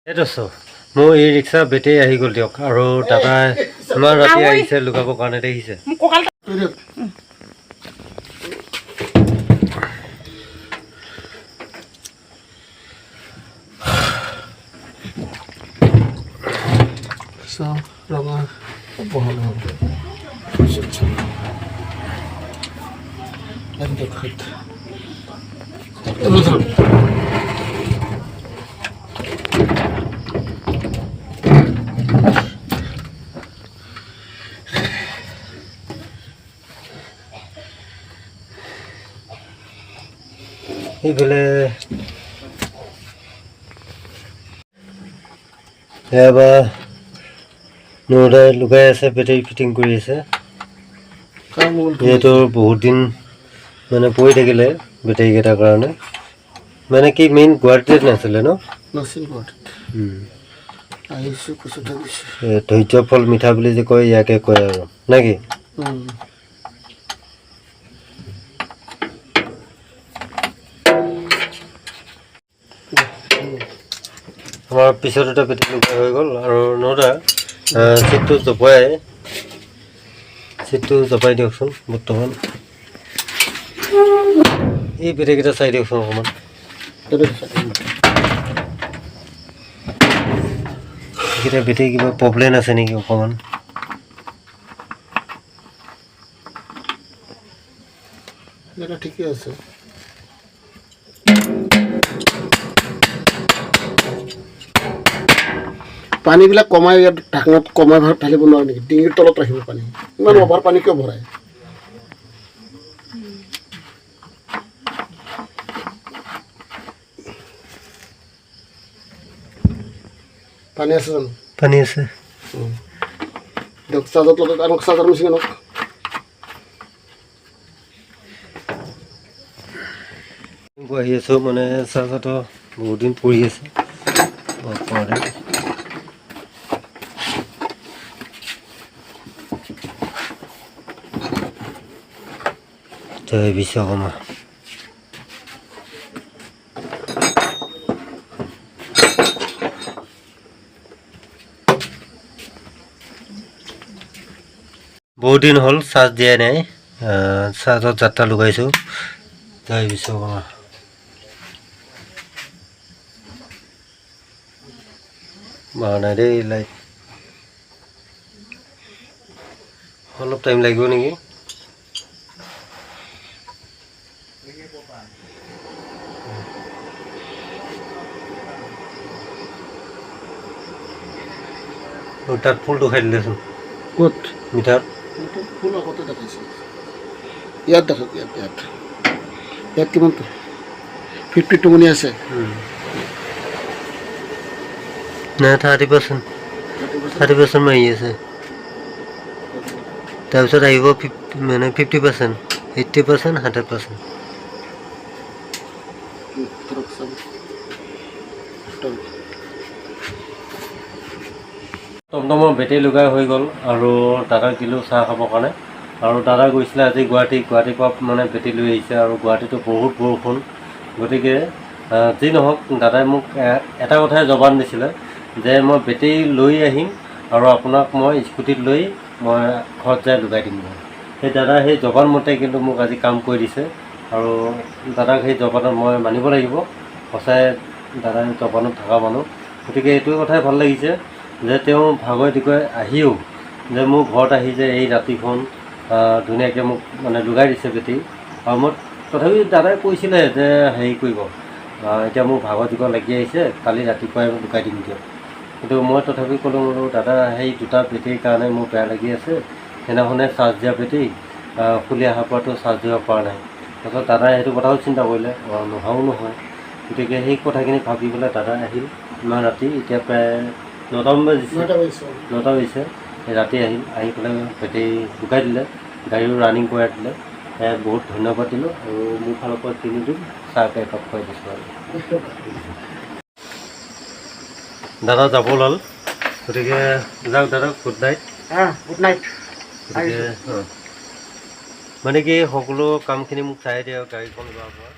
এইটো মোৰ এই ৰিক্সা বেটেৰী আহি গ'ল দিয়ক আৰু দাদাই ইমান ৰাতি আহিছে লুকাবৰ কাৰণে দেখিছে ৰঙা বহল এইফালে এবাৰ নদাই লুকাই আছে বেটেৰী ফিটিং কৰি আছে যিহেতু বহুত দিন মানে পৰি থাকিলে বেটেৰীকেইটাৰ কাৰণে মানে কি মেইন গুৱাহাটীত নাছিলে ন ধৈৰ্য ফল মিঠা বুলি যে কয় ইয়াকে কয় আৰু নে কি আমাৰ পিছত এটা বেটেৰী লুকাই হৈ গ'ল আৰু নদা চিটটো জপাই দিয়কচোন বৰ্তমান এই বেটেৰীকেইটা চাই দিয়কচোন অকণমান এইকেইটা বেটেৰী কিবা প্ৰব্লেম আছে নেকি অকণমান ঠিকে আছে পানীবিলাক কমাই ইয়াত ঢাকনাত কমাই ঢালিব নোৱাৰে নেকি ডিঙিৰ তলত ৰাখিব পানী ইমান অভাৰ পানী কিয় ভৰাই পানী আছে জানো পানী আছে দিয়ক চাৰ্জত লগত আনক চাৰ্জাৰ মিচিং আনক আহি আছোঁ মানে চাৰ্জাৰটো বহুত দিন পৰি আছে বিশ্বকৰ্মা বহুত দিন হ'ল চাৰ্জ দিয়াই নাই চাৰ্জত যাত্ৰা লগাইছোঁ জয় বিশ্বকৰ্মা নাই দেই লাইট অলপ টাইম লাগিব নেকি তাত ফুলটো খাই দিলেচোন ক'ত মিঠাত ফুল আগতে দেখাইছে ইয়াত দেখক ইয়াত ইয়াত ইয়াত কিমান 52 মনি আছে নাই 30% মাৰি আছে তাৰপিছত আহিব মানে 50% 80% 100% টমটমৰ বেটেৰী লগাই হৈ গ'ল আৰু দাদাক দিলোঁ চাহ খাবৰ কাৰণে আৰু দাদা গৈছিলে আজি গুৱাহাটীৰ পৰা মানে বেটেৰী লৈ আহিছে আৰু গুৱাহাটীতো বহুত বৰষুণ গতিকে যি নহওক দাদাই মোক এটা কথাই জবান দিছিলে যে মই বেটেৰী লৈ আহিম আৰু আপোনাক মই স্কুটিত লৈ মই ঘৰত যাই লগাই দিম সেই দাদা সেই জবান মতে কিন্তু মোক আজি কাম কৰি দিছে আৰু দাদাক সেই জবানত মই মানিব লাগিব সঁচাই দাদাই জবানত থকা মানুহ গতিকে এইটো কথাই ভাল লাগিছে যে তেওঁ ভাগৰে দিগৰে আহিও যে মোৰ ঘৰত আহি যে এই ৰাতিখন ধুনীয়াকৈ মোক মানে লগাই দিছে বেটেৰী আৰু মই তথাপি দাদাই কৈছিলে যে হেৰি কৰিব এতিয়া মোৰ ভাগৰ দিগৰ লাগি আহিছে কালি ৰাতিপুৱাই লগাই দিম দিয়ক কিন্তু মই তথাপি ক'লোঁ বোলো দাদা সেই দুটা বেটেৰীৰ কাৰণে মোৰ বেয়া লাগি আছে সেইদিনাখনে চাৰ্জ দিয়া বেটেৰী খুলি অহাৰ পৰাতো চাৰ্জ দিব পৰা নাই তাৰপিছত দাদাই সেইটো কথাও চিন্তা কৰিলে নোহোৱাও নহয় গতিকে সেই কথাখিনি ভাবি পেলাই দাদাই আহিল ইমান ৰাতি এতিয়া প্ৰায় 9টা বাজিছে ৰাতি আহিল আহি পেলাই বেটেৰী লগাই দিলে গাড়ীও ৰানিং কৰাই দিলে বহুত ধন্যবাদ দিলোঁ আৰু মোৰ ফালৰ পৰা 3 দিন চাহ একাপ খুৱাই দিছোঁ আৰু দাদা যাব ওলাল গতিকে যাওক দাদা গুড নাইট গুড নাইট গতিকে মানে কি সকলো কামখিনি মোক চাই দিয়ে গাড়ীখন যোৱাৰ পৰা